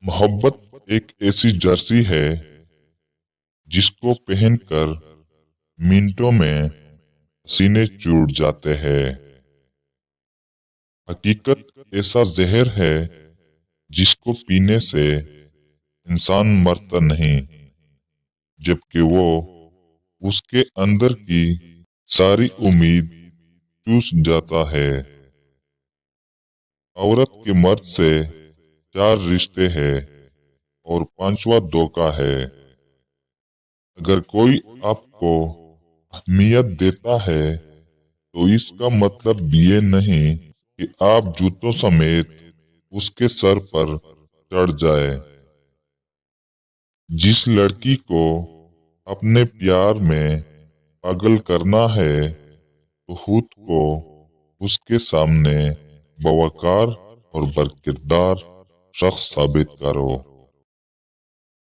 محبت ایک ایسی جرسی ہے جس کو پہن کر منٹوں میں سینے چوٹ جاتے ہیں۔ حقیقت ایسا زہر ہے جس کو پینے سے انسان مرتا نہیں، جبکہ وہ اس کے اندر کی ساری امید چوس جاتا ہے۔ عورت کے مرد سے 4 رشتے ہیں اور 5واں دھوکہ ہے۔ اگر کوئی آپ کو اہمیت دیتا ہے تو اس کا مطلب یہ نہیں کہ آپ جوتوں سمیت اس کے سر پر چڑھ جائے۔ جس لڑکی کو اپنے پیار میں پاگل کرنا ہے تو خود کو اس کے سامنے باوقار اور برکردار شخص ثابت کرو۔